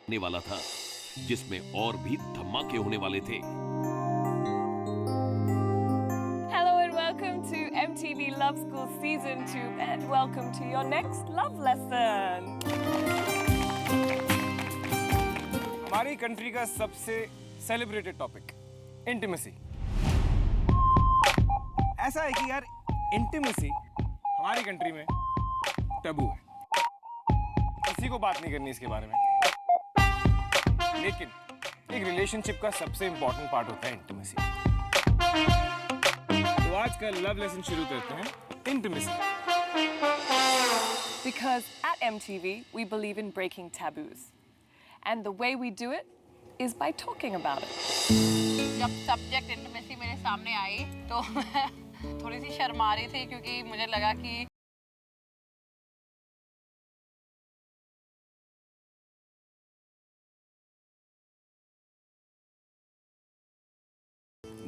होने वाला था, जिसमें और भी धमाके होने वाले थे। Hello and welcome to MTV Love School Season 2 and welcome to your next love lesson. हमारी कंट्री का सबसे सेलिब्रेटेड टॉपिक इंटीमेसी। ऐसा है कि यार इंटीमेसी हमारी कंट्री में टैबू है, किसी को बात नहीं करनी इसके बारे में। लेकिन एक रिलेशनशिप का सबसे इंपॉर्टेंट पार्ट होता है इंटीमेसी। तो आज का लव लेसन शुरू करते हैं intimacy. Because at MTV we believe in breaking taboos. And the way we do it is by talking about it. जब सब्जेक्ट इंटीमेसी मेरे सामने आई तो मैं थोड़ी सी शर्मा रही थी क्योंकि मुझे लगा कि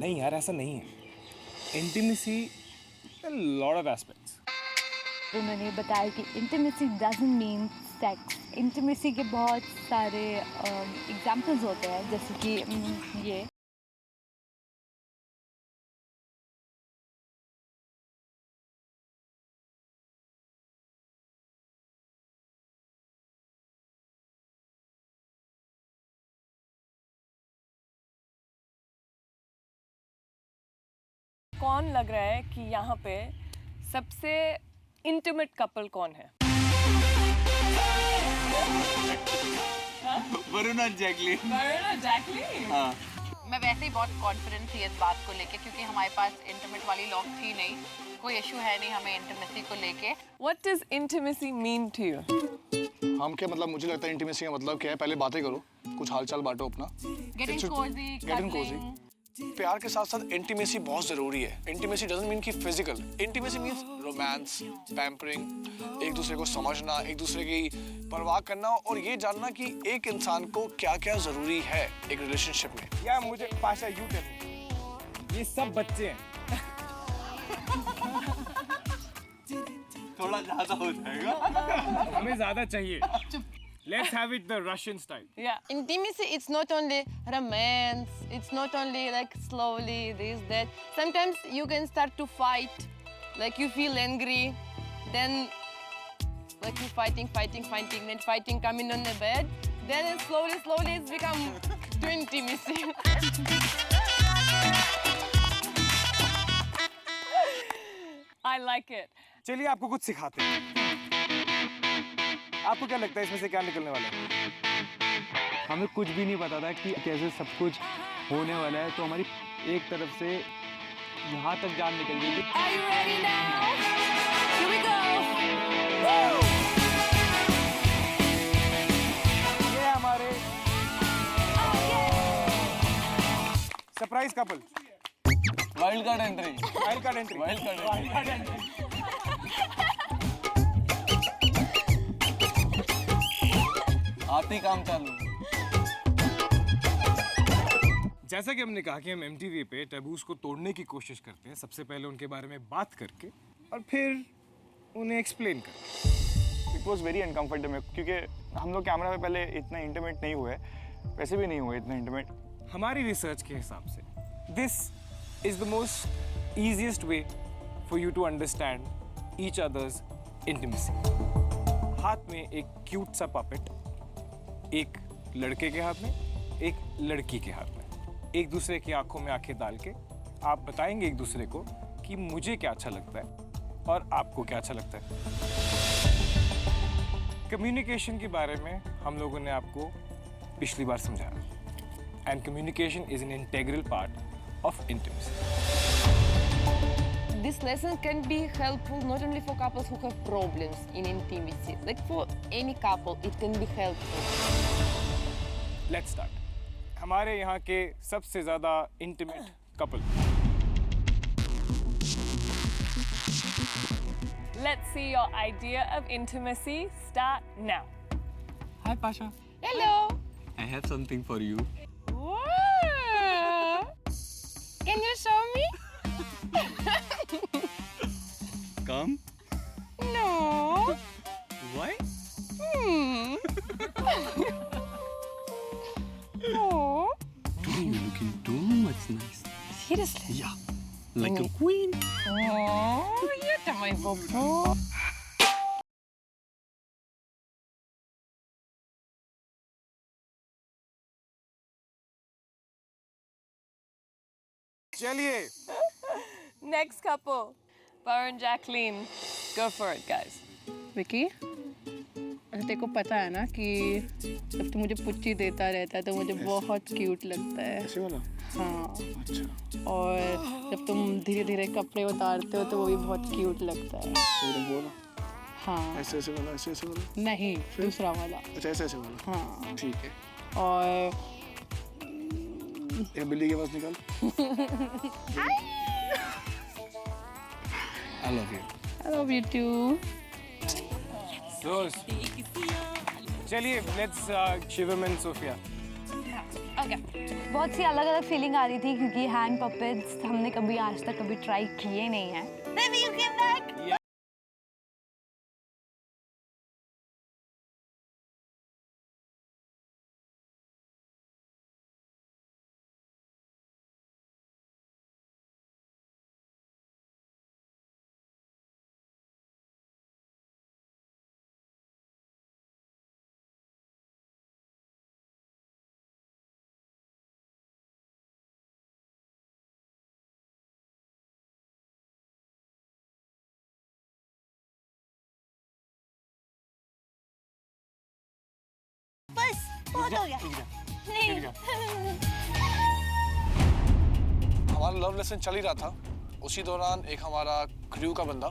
नहीं यार, ऐसा नहीं है। Intimacy lot of aspects. उन्होंने बताया कि intimacy doesn't mean sex. Intimacy के बहुत सारे एग्जांपल्स होते हैं, जैसे कि ये कौन लग रहा है कि यहाँ पे सबसे इंटीमेट कपल कौन है? वरुण और जैकलीन। हाँ। मैं वैसे ही बहुत कॉन्फिडेंट थी इस बात को लेके क्योंकि हमारे पास इंटीमेट वाली लॉक थी नहीं, कोई इशू है नहीं हमें इंटीमेसी को लेके। What does intimacy mean to you? हम क्या मतलब, मुझे लगता है इंटीमेसी का मतलब क्या है, पहले बातें करो, कुछ हालचाल बांटो अपना। Getting cozy, Getting cozy। प्यार के साथ साथ इंटीमेसी बहुत जरूरी है। इंटीमेसी डजंट मीन कि physical, intimacy means romance, pampering, एक दूसरे को समझना, एक दूसरे की परवाह करना और ये जानना कि एक इंसान को क्या क्या जरूरी है एक रिलेशनशिप में। या मुझे पाशा यू टेल, ये सब बच्चे हैं। थोड़ा ज्यादा हो जाएगा। हमें ज्यादा चाहिए। Let's have it the Russian style. Yeah. Intimacy, it's not only romance, it's not only like slowly this, that. Sometimes you can start to fight, like you feel angry, then like you fighting, then fighting coming on the bed, then slowly it's become to intimacy. I like it. चलिए आपको कुछ सिखाते हैं। आपको क्या लगता है इसमें से क्या निकलने वाला है? हमें कुछ भी नहीं पता था कि कैसे सब कुछ होने वाला है, तो हमारी एक तरफ से यहाँ तक जान निकल गई थी। Are you ready now? Here we go. Woo! ये हमारे surprise couple. Wild card entry. Wild card entry. Wild card entry. आती काम चालू। जैसा कि हमने कहा कि हम MTV पे टैबूज को तोड़ने की कोशिश करते हैं, सबसे पहले उनके बारे में बात करके और फिर उन्हें एक्सप्लेन करके। इट वॉज वेरी अनकम्फर्टेबल क्योंकि हम लोग कैमरा पे पहले इतना इंटीमेट नहीं हुए, वैसे भी नहीं हुए इतना इंटीमेट। हमारी रिसर्च के हिसाब से this is the most easiest way for you to understand each other's intimacy. हाथ में एक क्यूट सा पपेट, एक लड़के के हाथ में, एक लड़की के हाथ में, एक दूसरे की आंखों में आंखें डाल के आप बताएंगे एक दूसरे को कि मुझे क्या अच्छा लगता है और आपको क्या अच्छा लगता है। कम्युनिकेशन के बारे में हम लोगों ने आपको पिछली बार समझाया and communication is an integral part of intimacy. This lesson can be helpful not only for couples who have problems in intimacy, like for any couple, it can be helpful. Let's start. हमारे यहाँ के सबसे ज़्यादा intimate couple. Let's see your idea of intimacy start now. Hi Pasha. Hello. I have something for you. Wow. Can you show me? Come. No. Why? Seriously? Yeah, like a queen. Oh, you're my bobo. चलिए Next couple, Varun, Jacqueline. Go for it, guys. Vicky, अच्छा तेरे को पता है ना कि जब तू मुझे पुच्ची देता रहता है तो मुझे बहुत क्यूट लगता है। ऐसे वाला? हाँ, अच्छा। और जब तुम धीरे धीरे कपड़े उतारते हो तो वो भी बहुत क्यूट लगता है। बोला? हाँ, ऐसे वाला, ऐसे वाला? नहीं, दूसरा वाला। अच्छा ऐसे वाला? हाँ, ठीक है। और एक बिल्ली की आवाज निकाल। I love you. I love you too. दोस्त चलिए लेट्स शिवम एंड सोफिया। बहुत सी अलग अलग फीलिंग आ रही थी क्योंकि हैंड पपेट्स हमने कभी आज तक कभी ट्राई किए नहीं हैं। Baby, you came back. बस बहुत हो गया। नहीं। हमारा लव लेसन चल ही रहा था, उसी दौरान एक हमारा क्रू का बंदा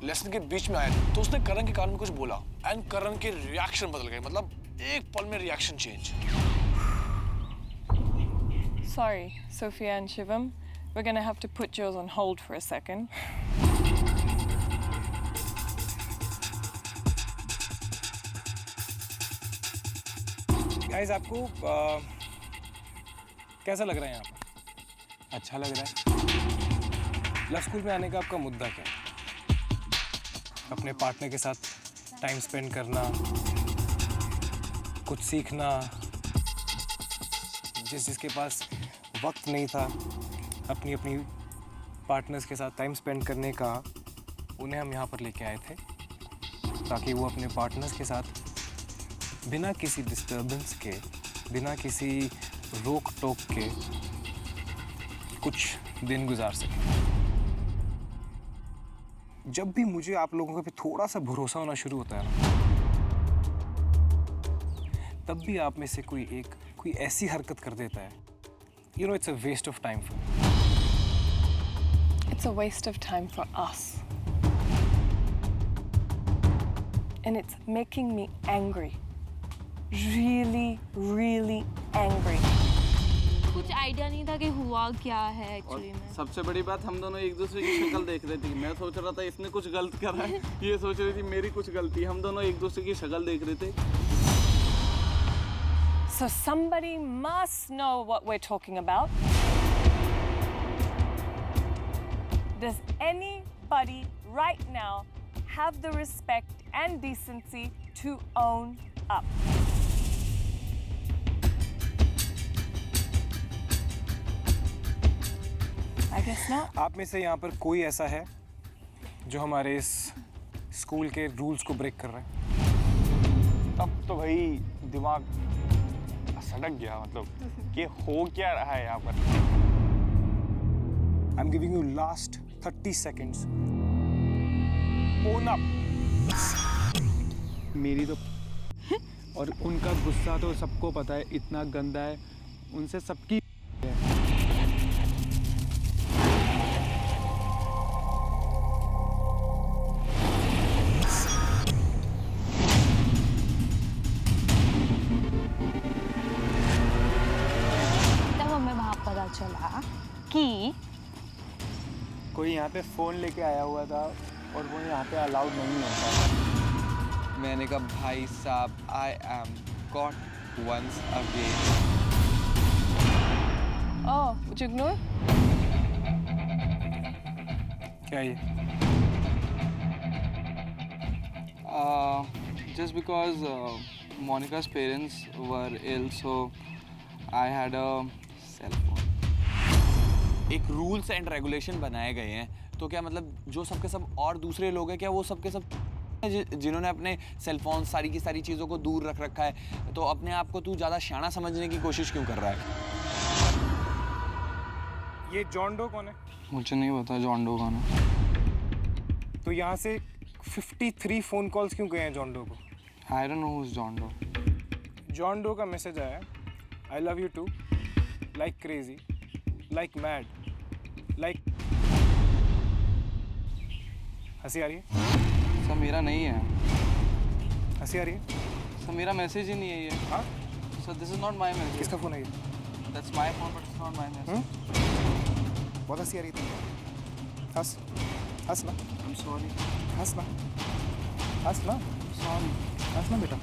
लेसन के बीच में आया तो उसने करण के कान में कुछ बोला एंड करण के रिएक्शन बदल गए, मतलब एक पल में reaction change. Sorry, Sophia and Shivam. We're gonna have to put yours on hold for a second. Guys आपको कैसा लग रहा है यहाँ पर? अच्छा लग रहा है? लव स्कूल में आने का आपका मुद्दा क्या है? अपने पार्टनर के साथ टाइम स्पेंड करना, कुछ सीखना, जिसके पास वक्त नहीं था अपनी अपनी पार्टनर्स के साथ टाइम स्पेंड करने का, उन्हें हम यहाँ पर लेके आए थे ताकि वो अपने पार्टनर्स के साथ बिना किसी डिस्टर्बेंस के, बिना किसी रोक टोक के कुछ दिन गुजार सकें। जब भी मुझे आप लोगों पे थोड़ा सा भरोसा होना शुरू होता है ना, तब भी आप में से कोई ऐसी हरकत कर देता है, you know, it's a waste of time for me. It's a waste of time for us. And it's making me angry. Really, really angry. कुछ आइडिया नहीं था कि हुआ क्या है एक्चुअली में। सबसे बड़ी बात, हम दोनों एक दूसरे की शक्ल देख रहे थे। मैं सोच रहा था इसने कुछ गलत करा है, ये सोच रही थी मेरी कुछ गलती। हम दोनों एक दूसरे की शक्ल देख रहे थे। So somebody must know what we're talking about. Does anybody right now have the respect and decency to own up? I guess not. आप में से यहाँ पर कोई ऐसा है जो हमारे इस स्कूल के रूल्स को ब्रेक कर रहा है? तब तो भाई दिमाग सड़क गया, मतलब ये हो क्या रहा है यहाँ पर? I'm giving you last 30 seconds. Own up. मेरी तो और उनका गुस्सा तो सबको पता है, इतना गंदा है, उनसे सबकी चला कि कोई यहाँ पे फ़ोन लेके आया हुआ था और वो यहाँ पे अलाउड नहीं होता। मैंने कहा भाई साहब, I am caught once again. Oh, would you ignore? क्या ये? Just because Monica's parents were ill, so I had a cell phone. एक रूल्स एंड रेगुलेशन बनाए गए हैं, तो क्या मतलब जो सबके सब और दूसरे लोग हैं, क्या वो सबके सब जिन्होंने अपने सेलफोन सारी की सारी चीज़ों को दूर रख रखा है, तो अपने आप को तू ज़्यादा शाना समझने की कोशिश क्यों कर रहा है? ये जॉन डो कौन है? मुझे नहीं पता जॉन डो कौन है। तो यहाँ से 53 फ़ोन कॉल्स क्यों गए हैं जॉन डो को? I don't know who is John Doe. John Doe का मैसेज आया, I love you too, like crazy, like mad, like. हंसी आ रही है? सर मेरा नहीं है। हंसी आ रही है? सर मेरा मैसेज ही नहीं है ये। हाँ? Sir this is not my message. किसका फ़ोन है ये? That's my phone but it's not my message. बहुत हंसी आ रही थी। हंस, हंस ना। I am sorry. हंस ना, हंस ना, सॉरी। हंस ना बेटा।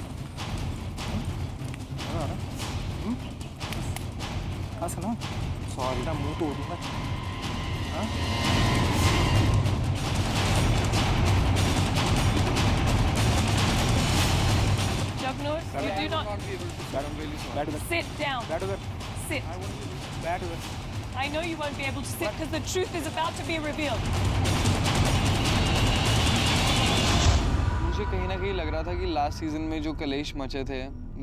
मज़ा आ रहा है? हंस ना। सॉरी। बेटा मुंह तोड़ दूंगा। हाँ? Jagnur, you do not sit down. बैठ उधर, Sit. बैठ उधर। I know you won't be able to sit because the truth is about to be revealed. मुझे कहीं ना कहीं लग रहा था कि लास्ट सीजन में जो कलेश मचे थे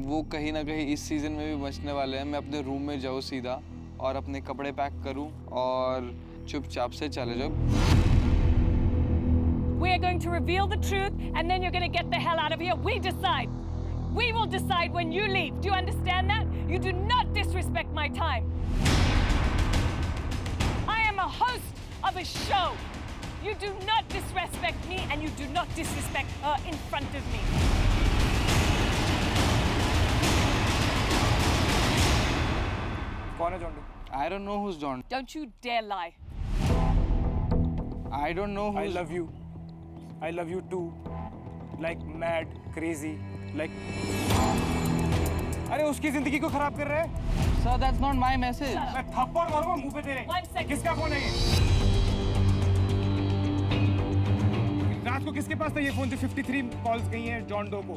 वो कहीं ना कहीं इस सीजन में भी मचने वाले हैं। मैं अपने रूम में जाऊँ सीधा और अपने कपड़े पैक करूँ और चुपचाप से चले जाऊँ। We are going to reveal the truth and then you're going to get the hell out of here. We decide. We will decide when you leave. Do you understand that? You do not disrespect my time. I am a host of a show. You do not disrespect me and you do not disrespect her in front of me. कौन है John Doe? I don't know who is John. Don't you dare lie. I don't know who I love you. I love you too. Like mad, crazy, like. अरे उसकी जिंदगी को खराब कर रहे हैं? Sir that's not my message. मैं थप्पड़ मारूंगा मुंह पे तेरे। 1 second. किसका फोन है ये? रात को किसके पास था ये फोन जो 53 कॉल्स गई हैं जॉन डो को?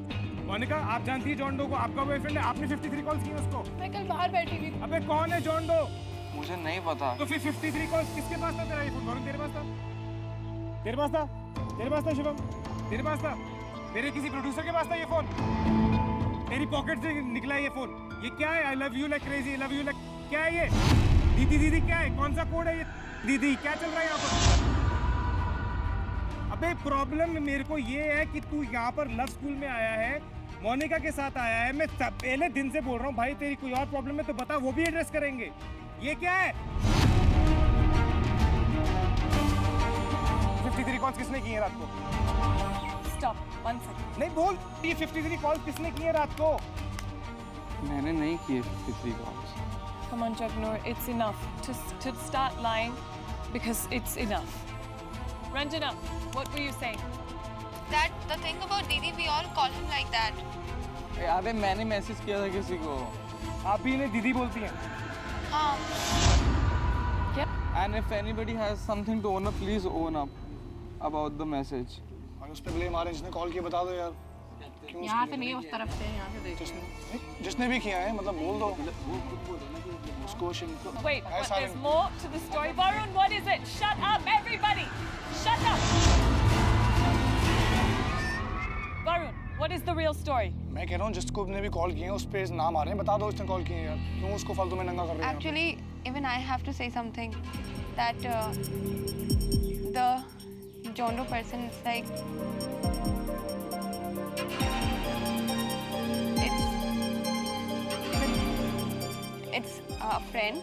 मोनिका, आप जानती है जॉन डो को? आपका बॉयफ्रेंड है, आपने 53 कॉल्स की उसको? मैं कल बाहर बैठी हुई। अबे कौन है जॉन डो? मुझे नहीं पता। तो फिर 53 कॉल्स किसके पास था तेरा ये फोन? वरुण तेरे पास था? तेरे पास था? तेरे पास था शिवम? तेरे पास था? तेरे किसी प्रोड्यूसर के पास था ये फोन? तेरी पॉकेट से निकला है ये फोन? ये क्या है? आई love you like crazy, love you like, क्या है ये? दीदी दीदी क्या है? कौन सा कोड है ये? दीदी क्या चल रहा है यहाँ पर? अबे प्रॉब्लम मेरे को ये है कि तू यहाँ पर लव स्कूल में आया है, मोनिका के साथ आया है। मैं पहले दिन से बोल रहा हूँ भाई तेरी कोई और प्रॉब्लम है तो बता, वो भी एड्रेस करेंगे। ये क्या है? 53 कॉल्स किसने की है रात को? Stop. 1 second. नहीं बोल, ये 53 कॉल्स किसने की है रात को? मैंने नहीं किए 53 calls. Come on, Jagnur. It's enough to start lying because it's enough. Ranjana, what were you saying? That the thing about Didi, we all call him like that. अबे मैंने मैसेज किया था किसी को। आप भी इन्हें दीदी बोलती हैं? हाँ। And if anybody has something to own up, please own up about the message. और उस पे ब्लेम आ रहे हैं, जिसने कॉल किया बता दो यार। क्यों यहाँ से नहीं, उस तरफ से, यहाँ से देखो। जिसने भी किया है मतलब बोल दो। उसको Wait, but there's more to the story. Varun, what is it? Shut up, everybody! Shut up! Varun, what is the real story? मैं कह रहा हूँ जिसको ने भी कॉल किए हैं उस पे नाम आ रहे हैं, बता दो उसने कॉल किए हैं यार। क्यों उसको फालतू में नंगा कर रहे हैं? Actually, even I have to say something that the John Doe person is like it's a friend.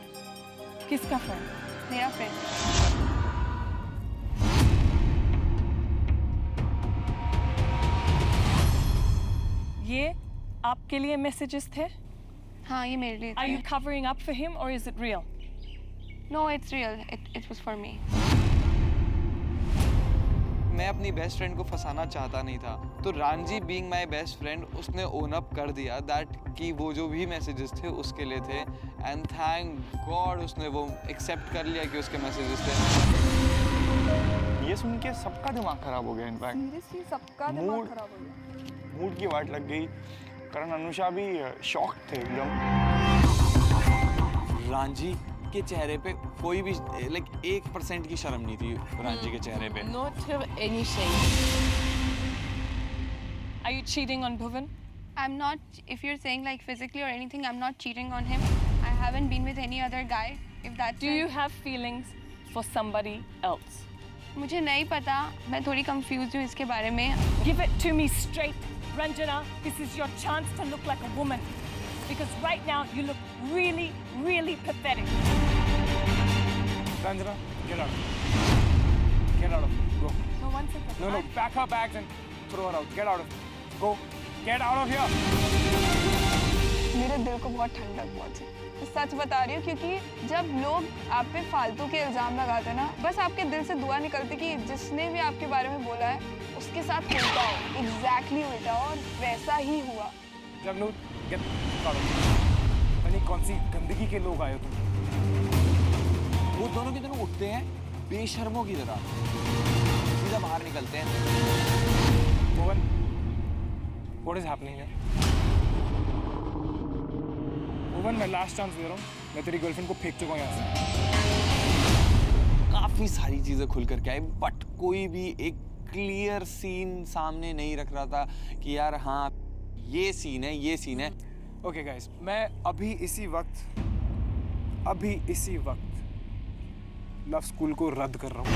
किसका friend? मेरा friend. ये आपके लिए messages थे? हाँ, ये मेरे लिए Are थे. you covering up for him or is it real? No, it's real. It was for me. मैं अपनी बेस्ट फ्रेंड को फंसाना चाहता नहीं था, तो Ranjhi being my best friend उसने ओन अप कर दिया दैट कि वो जो भी मैसेजेस थे उसके लिए थे, एंड थैंक गॉड उसने वो एक्सेप्ट कर लिया कि उसके मैसेजेस थे। ये सुन के सबका दिमाग खराब हो गया। इनफैक्ट सीरियसली सबका दिमाग खराब हो गया। मूड की वाट लग गई। करण अनुषा भी शॉक थे एकदम। रांझी आपके चेहरे पे कोई भी लाइक 1% की शर्म नहीं थी रांझी के चेहरे पे। Not have any shame. Are you cheating on Bhuvan? I'm not, if you're saying like physically or anything, I'm not cheating on him. I haven't been with any other guy, if that's Do you have feelings for somebody else? मुझे नहीं पता, मैं थोड़ी confused हूँ इसके बारे में. Give it to me straight, Ranjana. This is your chance to look like a woman. Because right now you look really, really pathetic. Ranjana, get out. Get out of here. Go. No, one second. No, pack her bags and throw her out. Get out of here. Go. Get out of here. मेरे दिल को बहुत ठंडक पहुंची. मैं सच बता रही हूँ क्योंकि जब लोग आप पे फालतू के इल्जाम लगाते ना, बस आपके दिल से दुआ निकलती कि जिसने भी आपके बारे में बोला है उसके साथ उल्टा हो, एग्जैक्टली उल्टा हो, और वैसा ही हुआ. Jagnoor, get out of here. पता नहीं कौन सी गंदगी के लोग आए हो तुम. वो दोनों की दोनों उठते हैं बेशर्मों की तरह, सीधा बाहर निकलते हैं. Bhuvan, what is happening here? Bhuvan, मैं लास्ट चांस दे रहा हूँ. मैं तेरी गर्लफ्रेंड को फेंक चुका हूँ यहाँ से. काफी सारी चीजें खुल करके आई, बट कोई भी एक क्लियर सीन सामने नहीं रख रहा था कि यार हाँ ये सीन है, ये सीन है. ओके गाइस, मैं अभी इसी वक्त लव स्कूल को रद्द कर रहा हूँ.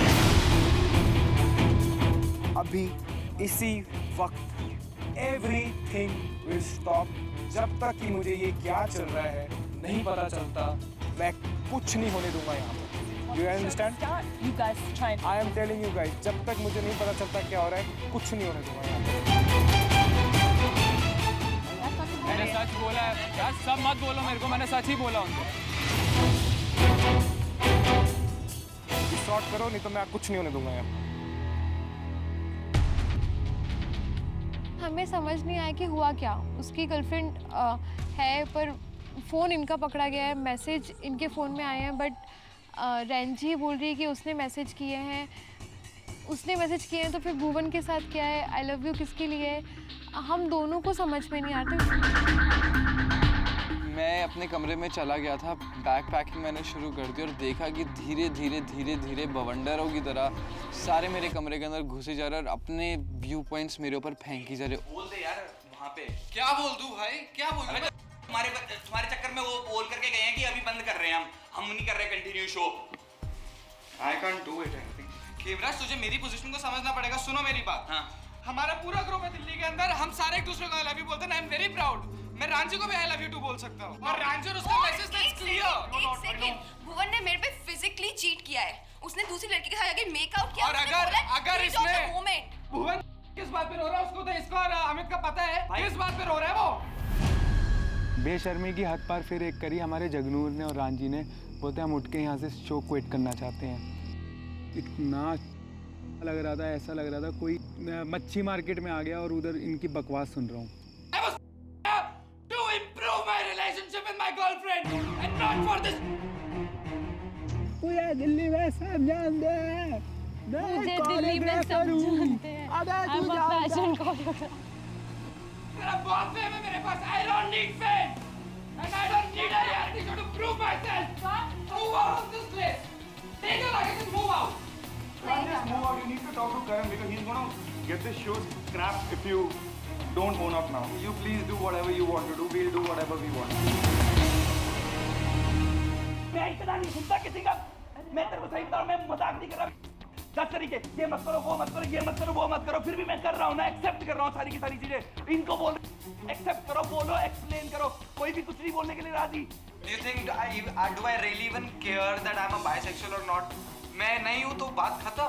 अभी इसी वक्त एवरीथिंग विल स्टॉप. जब तक कि मुझे ये क्या चल रहा है नहीं पता चलता, मैं कुछ नहीं होने दूंगा यहाँ पर. You understand? You guys try and... I am telling you guys, जब तक मुझे नहीं पता चलता क्या हो रहा है, कुछ नहीं होने दूंगा यहाँ पर. मैंने सच बोला है यार, सब मत बोलो मेरे को, मैंने सच ही बोला उनको. सॉर्ट करो, नहीं तो मैं कुछ नहीं होने दूंगा यहाँ. हमें समझ नहीं आया कि हुआ क्या. उसकी गर्लफ्रेंड है पर फ़ोन इनका पकड़ा गया है, मैसेज इनके फ़ोन में आए हैं, बट रंजी बोल रही है कि उसने मैसेज किए हैं. तो फिर भुवन के साथ क्या है, आई लव यू किसके लिए है, हम दोनों को समझ में नहीं आता. मैं अपने कमरे में चला गया था, बैग पैकिंग मैंने शुरू कर दी और देखा कि धीरे धीरे बवंडरों की तरह सारे मेरे कमरे के अंदर घुसे जा रहे और अपने व्यू पॉइंट्स मेरे ऊपर फेंकी जा रहे. बोल दे यार वहाँ पे. क्या बोल दूँ भाई, क्या बोल दूँ? तुम्हारे चक्कर में वो बोल करके गए हैं कि अभी बंद कर रहे हैं हम नहीं कर रहे continue show. I can't do it anything. केवराज, तुझे मेरी पोजीशन को समझना पड़ेगा. सुनो मेरी बात. हाँ. हमारा पूरा ग्रुप है दिल्ली के अंदर, हम सारे एक दूसरे को आई लव यू बोलते हैं. I am very proud. मैं रांची को भी आई लव यू टू बोल सकता हूँ. और रांची और उसका मैसेज दैट्स क्लियर. एक सेकंड, भुवन ने मेरे पे फिजिकली चीट किया है. उसने दूसरी लड़की के साथ आके मेक आउट किया. और अगर इसमें भुवन किस बात पे रो रहा है, उसको तो इसको और अमित का पता है किस बात पे रो रहा है वो. बेशर्मी की हद पार फिर एक करी हमारे जगनूर ने और रांझी ने. बोलते हम उठ के यहाँ से शो क्विट करना चाहते हैं. इतना लग रहा था, ऐसा लग रहा था कोई मच्छी मार्केट में आ गया और उधर इनकी बकवास सुन रहा हूँ. To improve my relationship with my girlfriend and not for this. पूरे दिल्ली में सब जानते हैं, मुझे दिल्ली में सब जानते हैं. I'm a fashion choreographer. तेरा बहुत फेम है मेरे पास. I don't need fame and I don't need a reality show to prove myself. Move out of this place. Take your luggage and move out. Just move out. You need to talk to Karan because he's gonna get this show scrapped if you don't own up now. You please do whatever you want to do. We'll do whatever we want. मैं इतना नहीं सुनता किसी का. मैं तेरे को सही बता रहा हूँ, मैं मजाक नहीं कर रहा. 10 तरीके, ये मत करो, वो मत करो, ये मत करो, वो मत करो, फिर भी मैं कर रहा हूँ ना, एक्सेप्ट कर रहा हूँ सारी की सारी चीजें. इनको बोल, एक्सेप्ट करो, बोलो, एक्सप्लेन करो. कोई भी कुछ नहीं बोलने के लिए राजी. Do you think do I really even care that I'm a bisexual or not? मैं नहीं हूँ तो बात खत्म.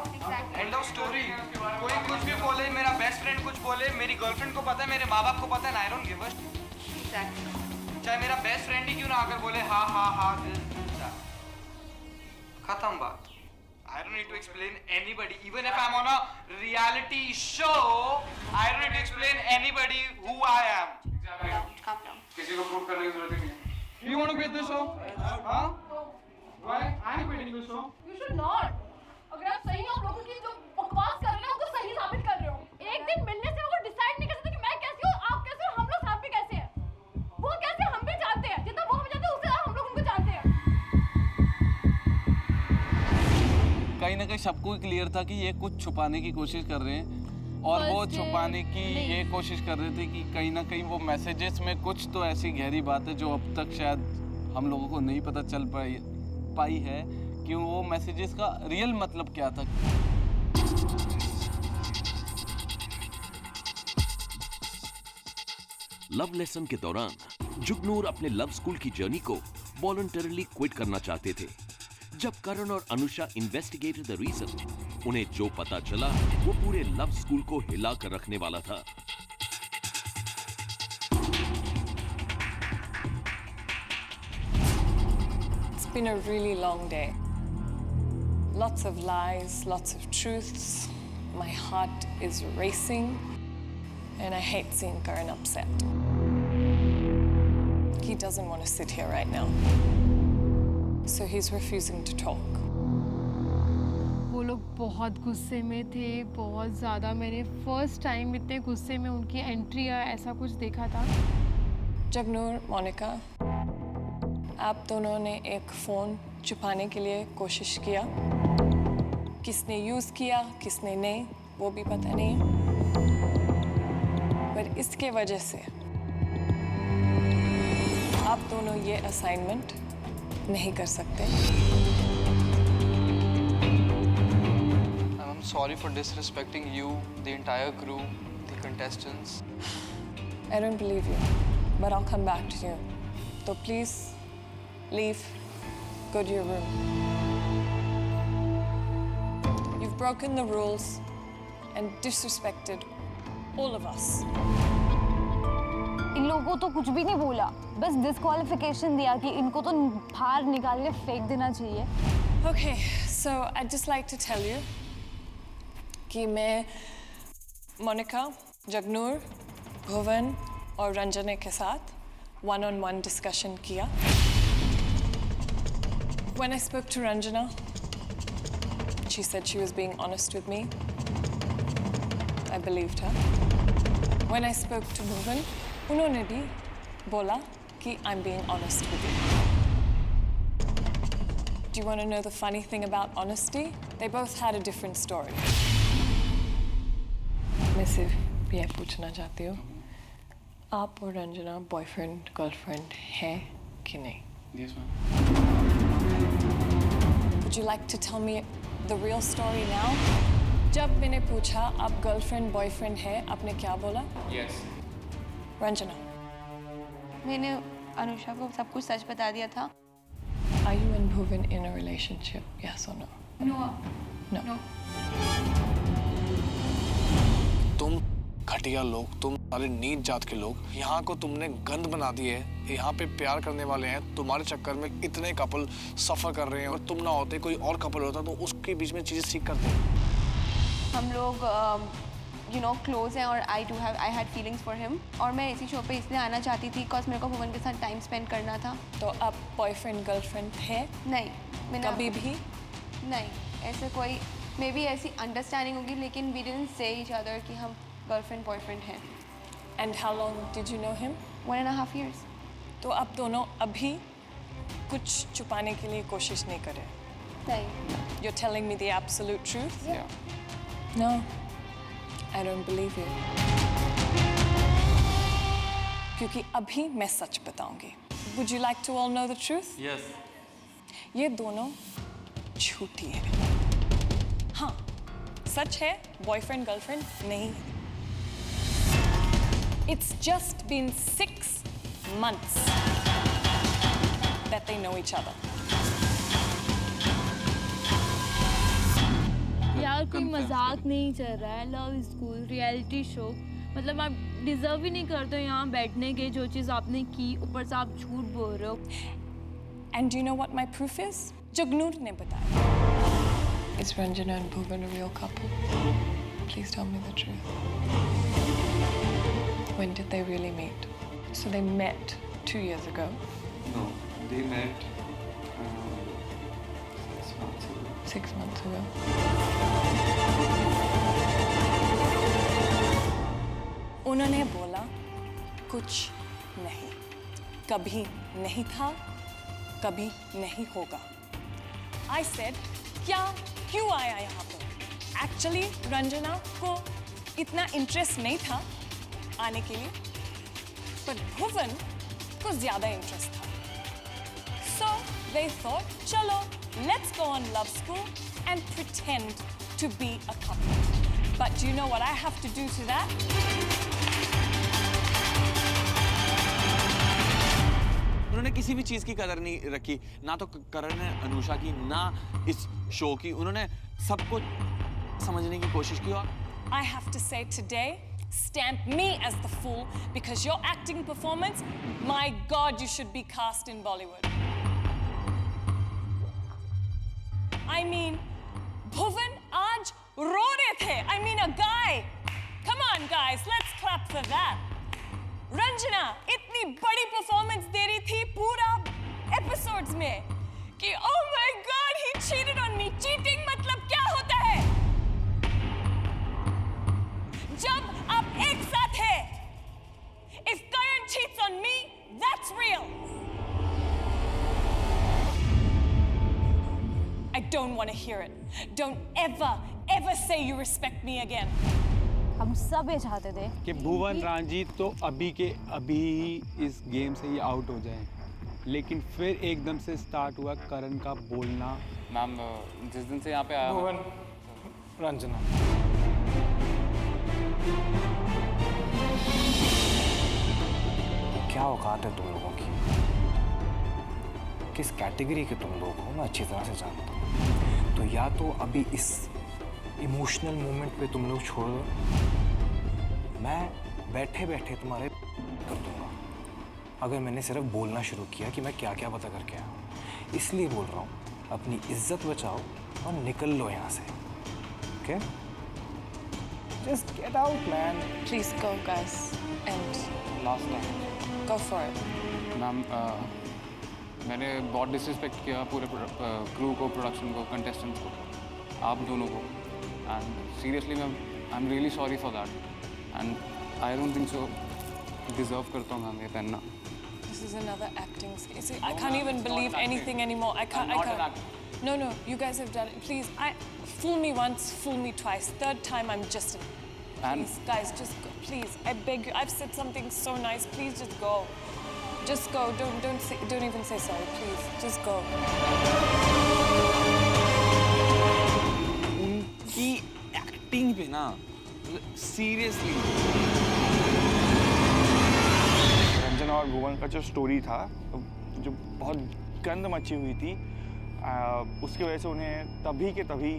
End of story. कोई कुछ भी बोले, मेरा बेस्ट फ्रेंड कुछ बोले, मेरी गर्लफ्रेंड को पता है, मेरे माँ बाप को पता है, I don't give a shit. चाहे मेरा बेस्ट फ्रेंड ही क्यों ना आकर बोले हाँ खत्म बात. I don't need to explain anybody. Even if I'm on a reality show, I don't need to explain anybody who I am. Calm down. किसी को प्रूव करने की जरूरत नहीं है. You want to quit the show? Huh? Why? I'm quitting the show. You should not. अगर आप सही हो, आप लोगों की जो बकवास कर रहे हो उनको सही साबित कर रहे हो. एक दिन मिलने से वो डिसाइड नहीं कर सकते कि मैं कैसी हूँ, आप कैसे हो, हम लोग साथ भी कैसे हैं. वो कैसे हम भी जानते हैं, जितना वो हमें जानते हैं उससे हम लोग उनको जानते हैं. कहीं ना कहीं सबको क्लियर था कि ये कुछ छुपाने की कोशिश कर रहे हैं और वो छुपाने की ये कोशिश कर रहे थे कि कहीं ना कहीं वो मैसेजेस में कुछ तो ऐसी गहरी बात है जो अब तक शायद हम लोगों को नहीं पता चल पाई है कि वो मैसेजेस का रियल मतलब क्या था। लव लेसन के दौरान जुगनूर अपने लव स्कूल की जर्नी को वॉलंटरली क्विट करना चाहते थे। जब करण और अनुषा इन्वेस्टिगेटेड द रीजन, उन्हें जो पता चला वो पूरे लव स्कूल को हिला कर रखने वाला था। It's been a really long day. Lots of lies, lots of truths. My heart is racing, and I hate seeing Karan upset. He doesn't want to sit here right now, so he's refusing to talk. वो लोग बहुत गुस्से में थे, बहुत ज़्यादा। मैंने first time इतने गुस्से में उनकी एंट्री या ऐसा कुछ देखा था। जगनूर, मोनिका, आप दोनों ने एक फ़ोन छुपाने के लिए कोशिश किया। किसने यूज़ किया, किसने नहीं, वो भी पता नहीं। पर इसके वजह से आप दोनों ये असाइनमेंट नहीं कर सकते। I'm sorry for disrespecting you, the entire crew, the contestants. I don't believe you, but I'll come back to you. So please, leave. Go to your room. You've broken the rules and disrespected all of us. इन लोगों को तो कुछ भी नहीं बोला, बस disqualification दिया कि इनको तो बाहर निकाल के फेंक देना चाहिए। Okay, so I'd just like to tell you कि मैं मोनिका, जगनूर, भुवन और रंजना के साथ one-on-one discussion किया। When I spoke to Ranjana, she said she was being honest with me. I believed her. When I spoke to Bhuvan, उन्होंने भी बोला कि I'm being honest with you. Do you want to know the funny thing about honesty? They both had a different story. मैं सिर्फ ये पूछना चाहती हूँ, आप और रंजना बॉयफ्रेंड गर्लफ्रेंड हैं कि नहीं? Yes, ma'am. Would you like to tell me the real story now? जब मैंने पूछा आप गर्लफ्रेंड बॉयफ्रेंड है, आपने क्या बोला? Yes. रंजना, मैंने अनुषा को सब कुछ सच बता दिया था। Are you and Bhuvan in a relationship? Yes or no? No. No. तुम घटिया लोग, तुम सारे नीच जात के लोग, यहाँ को तुमने गंद बना दी है। यहाँ पे प्यार करने वाले हैं, तुम्हारे चक्कर में इतने कपल सफर कर रहे हैं और तुम ना होते कोई और कपल होता तो उसके बीच में चीजें सीख करते। हम लोग क्लोज हैं और I had feelings for him, और मैं इसी शो पे इसलिए आना चाहती थी बिकॉज मेरे को भुवन के साथ टाइम स्पेंड करना था। तो आप बॉयफ्रेंड गर्लफ्रेंड है? नहीं, मैंने कभी भी नहीं। ऐसे कोई मे बी ऐसी अंडरस्टैंडिंग होगी, लेकिन we didn't say each other कि हम गर्लफ्रेंड बॉयफ्रेंड हैं। And how long did you know him? 1.5 years. तो आप दोनों अभी कुछ छुपाने के लिए कोशिश नहीं कर रहे? नहीं। You're telling me the absolute truth? Yeah. No, I don't believe you. क्योंकि अभी मैं सच बताऊंगी। Would you like to all know the truth? Yes. ये दोनों झूठी है। हाँ, सच है, बॉयफ्रेंड गर्लफ्रेंड नहीं है। It's just been 6 months that they know each other. यार कोई मजाक नहीं चल रहा है। लव स्कूल रियलिटी शो, मतलब आप डिजर्व ही नहीं करते हो यहाँ बैठने के। जो चीज़ आपने की ऊपर से आप झूठ बोल रहे हो। And do you know what my proof is? Jagnoor ने बताया। Is Ranjana and Bhuvan a real couple? Please tell me the truth. When did they really meet? So they met 2 years ago. No, they met 6 months ago. 6 months ago. उन्होंने बोला कुछ नहीं, कभी नहीं था, कभी नहीं होगा। I said, क्या क्यों आया यहाँ पर? एक्चुअली रंजना को इतना इंटरेस्ट नहीं था आने के लिए, पर भुवन को ज्यादा इंटरेस्ट था. So they thought, चलो, let's go on love school and pretend to be a couple. But do you know what I have to do to that? उन्होंने किसी भी चीज की कदर नहीं रखी, ना तो करण ने अनुषा की, ना इस शो की. उन्होंने सबको समझने की कोशिश की. और I have to say today, stamp me as the fool because your acting performance, my God, you should be cast in Bollywood. I mean, Bhuvan आज रो रहे थे. I mean, a guy. Come on, guys, let's clap for that. Ranjana इतनी बड़ी performance दे रही थी पूरा episodes में कि oh my God, he cheated on me. Cheating मतलब क्या होता है? जब आप एक साथ हैं. If Karan cheats on me, that's real. I don't want to hear it. Don't ever say you respect me again. हम सब ये चाहते थे कि भुवन रांझी तो अभी के अभी इस गेम से ही आउट हो जाएं, लेकिन फिर एकदम से स्टार्ट हुआ करण का बोलना. मैम, जिस दिन से यहाँ पे आया भुवन, रंजना, क्या औकात है तुम लोगों की? किस कैटेगरी के तुम लोग हो मैं अच्छी तरह से जानता हूँ. तो या तो अभी इस इमोशनल मोमेंट पे तुम लोग छोड़ दो, मैं बैठे बैठे तुम्हारे कर दूंगा अगर मैंने सिर्फ बोलना शुरू किया कि मैं क्या क्या पता करके आया हूँ. इसलिए बोल रहा हूँ, अपनी इज्जत बचाओ और निकल लो यहाँ से. Okay? Just get out, man. Please go, guys, and last time go for it. Ma'am, मैंने बहुत डिसरिस्पेक्ट किया पूरे क्रू को, प्रोडक्शन को, कंटेस्टेंट्स को, आप दोनों को. And seriously ma'am, I am really sorry for that. And I don't think so deserve करता हूँ मैम ये पहनना. This is another acting. See, I can't even believe anything anymore. I can't. No, you guys have done it. Please, fool me once, fool me twice. Third time, I'm just. Please, guys, just go. Please, I beg you. I've said something so nice. Please, just go. Just go. Don't even say sorry. Please, just go. उनकी acting पे ना, seriously. Ranjana और भुवन का जो story था, जो बहुत गंद मची हुई थी, उसकी वजह से उन्हें तभी के तभी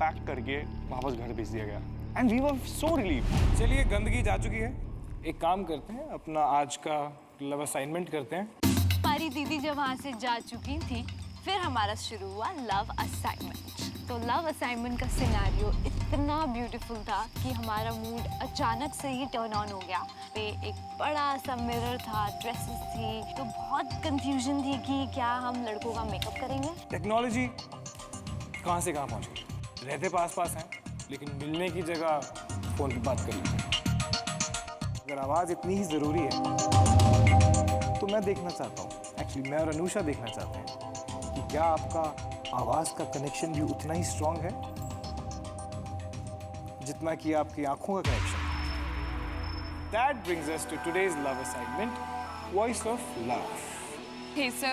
पैक करके वापस घर भेज दिया गया. And we were so relieved. चलिए, गंदगी जा चुकी है. एक काम करते हैं, अपना आज का लव असाइनमेंट करते हैं. हमारी दीदी जब वहाँ से जा चुकी थी, फिर हमारा शुरू हुआ लव असाइनमेंट. तो लव असाइनमेंट का सिनेरियो इतना ब्यूटीफुल था कि हमारा मूड अचानक से ही टर्न ऑन हो गया. पे एक बड़ा सा मिरर था, ड्रेसेस थी, तो बहुत कंफ्यूजन थी कि क्या हम लड़कों का मेकअप करेंगे. टेक्नोलॉजी कहाँ से कहाँ पहुँच गई. रहते पास पास हैं, लेकिन मिलने की जगह फ़ोन पे बात कर लेते हैं. अगर आवाज़ इतनी ही ज़रूरी है तो मैं देखना चाहता हूँ, एक्चुअली मैं और अनुषा देखना चाहते हैं कि क्या आपका आवाज़ का कनेक्शन भी उतना ही स्ट्रॉन्ग है जितना कि आपकी आंखों का connection. That brings us to today's love assignment, Voice of Love. Okay, so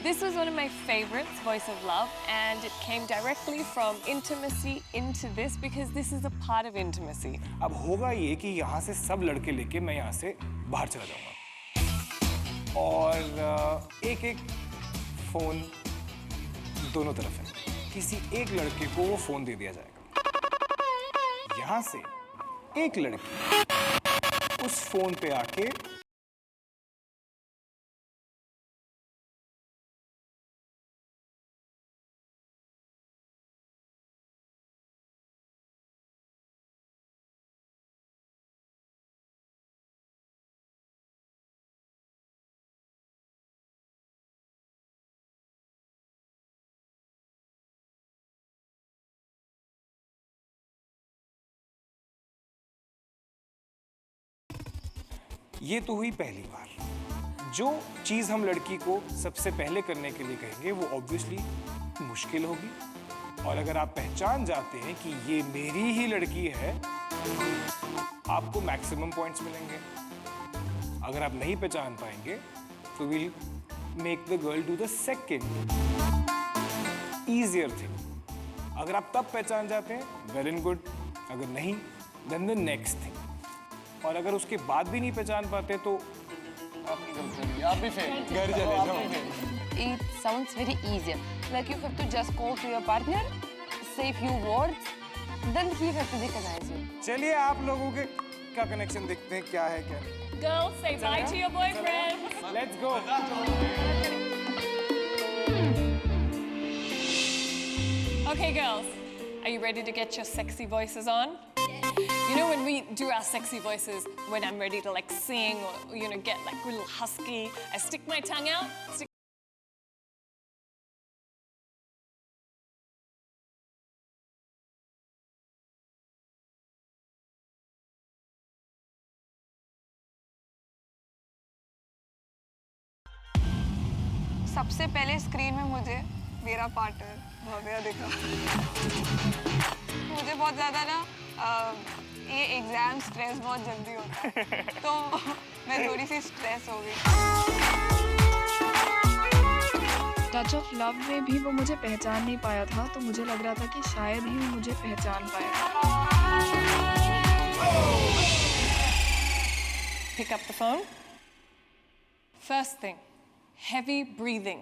this was one of my favorites, Voice of Love, and it came directly from intimacy into this because this is a part of intimacy. अब होगा ये कि यहाँ से सब लड़के लेके मैं यहाँ से बाहर चला जाऊँगा और एक फ़ोन दोनों तरफ है. किसी एक लड़के को वो फ़ोन दे दिया जाएगा. यहाँ से एक लड़की उस फ़ोन पे आके ये तो हुई पहली बार. जो चीज़ हम लड़की को सबसे पहले करने के लिए कहेंगे वो ऑब्वियसली मुश्किल होगी, और अगर आप पहचान जाते हैं कि ये मेरी ही लड़की है, आपको मैक्सिमम पॉइंट्स मिलेंगे। अगर आप नहीं पहचान पाएंगे तो will make the girl do the second easier thing. अगर आप तब पहचान जाते हैं, वेल एंड गुड। अगर नहीं, देन द नेक्स्ट थिंग। और अगर उसके बाद भी नहीं पहचान पाते तो आपकी गर्लफ्रेंड, आप भी फेल, घर चले जाओ। It sounds very easy. Like you have to just call to your partner, say few words, then he have to recognize you. चलिए आप लोगों के का कनेक्शन देखते हैं क्या है क्या नहीं। Girls, say bye to your boyfriend. Let's go. Okay, girls, are you ready to get your sexy voices on? You know when we do our sexy voices, when I'm ready to like sing or get like a little husky, I stick my tongue out. सबसे पहले screen में मुझे मेरा partner Bhavya दिखा। मुझे बहुत ज़्यादा ना ये एग्जाम स्ट्रेस बहुत जल्दी होता है, तो मैं थोड़ी सी स्ट्रेस हो गई। टच ऑफ लव में भी वो मुझे पहचान नहीं पाया था, तो मुझे लग रहा था कि शायद ही वो मुझे पहचान पाएगा। Pick up the phone. First thing, heavy breathing.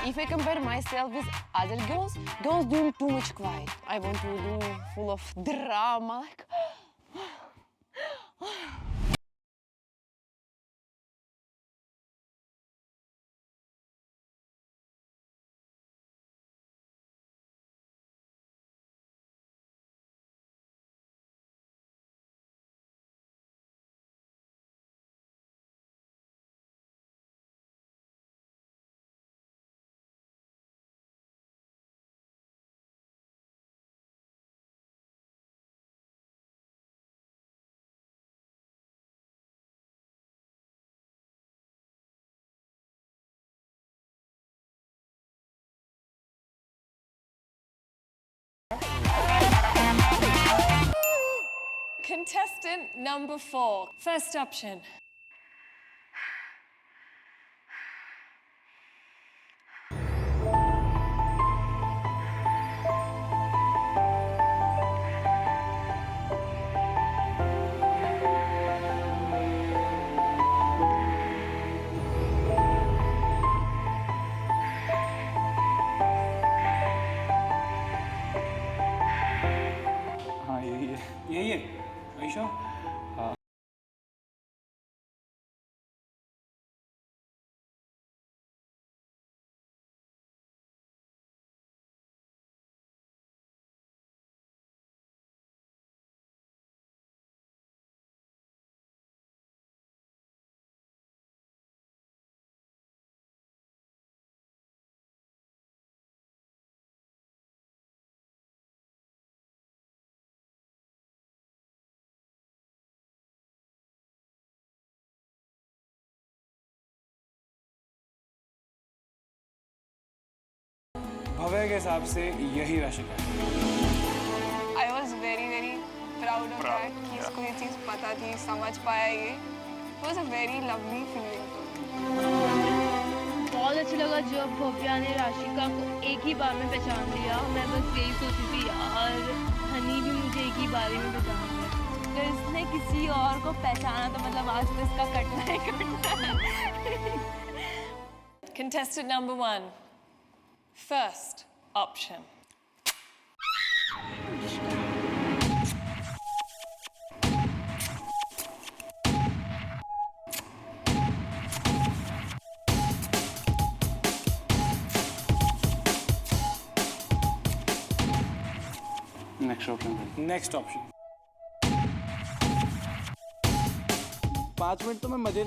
If I compare myself with other girls doing too much quiet. I want to do full of drama, like Contestant number 4. First option. हाँ यही है आयशा। हाँ भव्य के हिसाब से यही राशिका है। I was very proud of that कि इसको ये चीज़ पता थी, समझ पाया ये। It was a very lovely feeling. बहुत अच्छा लगा जब भव्या ने राशिका को एक ही बार में पहचान लिया। मैं बस यही सोची थी यार हनी भी मुझे एक ही बार में पहचान लिया। अगर इसने किसी और को पहचाना तो मतलब आज तो इसका कटना ही कटना है। Contestant number 1. First option. Next option. Next option. 5 minute तो मैं मजे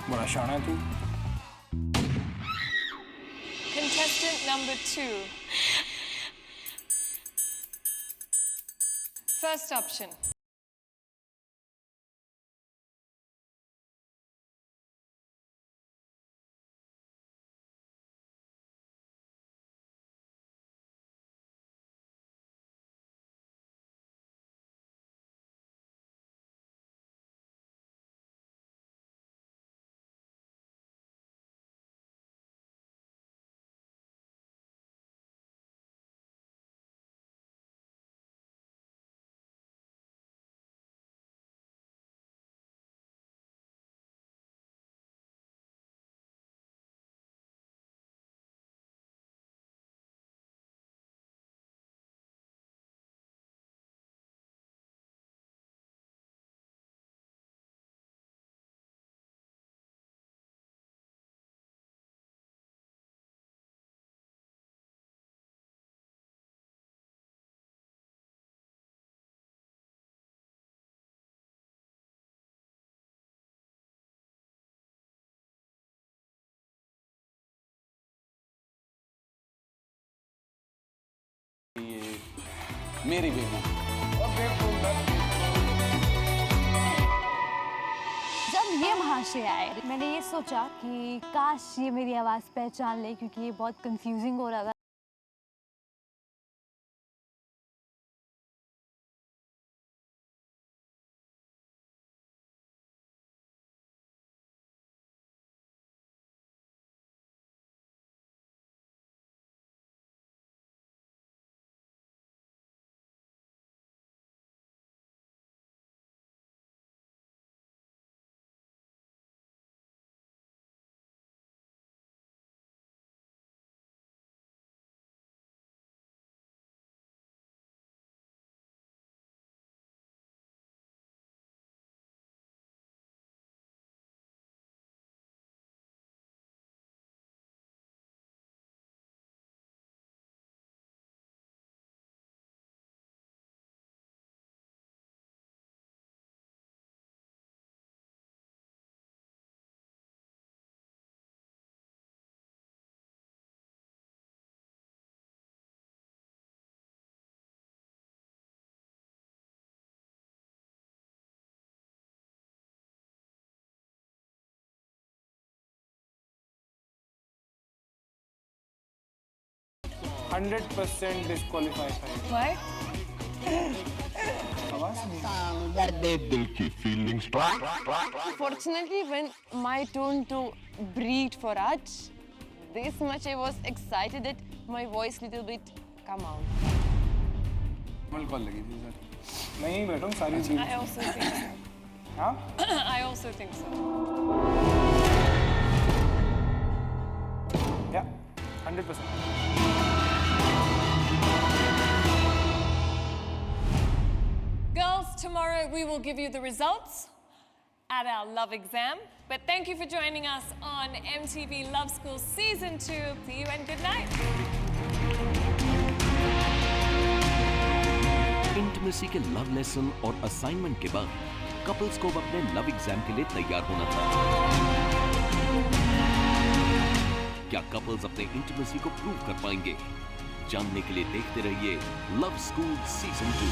बड़ा शाना है तू। Contestant number 2. First option. मेरी बेबी। जब ये वहाँ से आए मैंने ये सोचा कि काश ये मेरी आवाज़ पहचान ले क्योंकि ये बहुत कंफ्यूजिंग हो रहा था। 100% डिस्क्वालीफाई था। Why? Fortunately, when my turn to breathe for Raj, this much I was excited that my voice little bit come out. Call लगी थी सर। मैं यहीं बैठा हूँ सारी चीज़। I also think so. हाँ? I also think so. Yeah, 100%. Girls, tomorrow we will give you the results at our love exam. But thank you for joining us on MTV Love School Season 2. See you and good night. Intimacy के love lesson और assignment के बाद couples को अब अपने love exam के लिए तैयार होना था। क्या कपल्स अपने इंटीमेसी को प्रूव कर पाएंगे? जानने के लिए देखते रहिए लव स्कूल सीजन 2।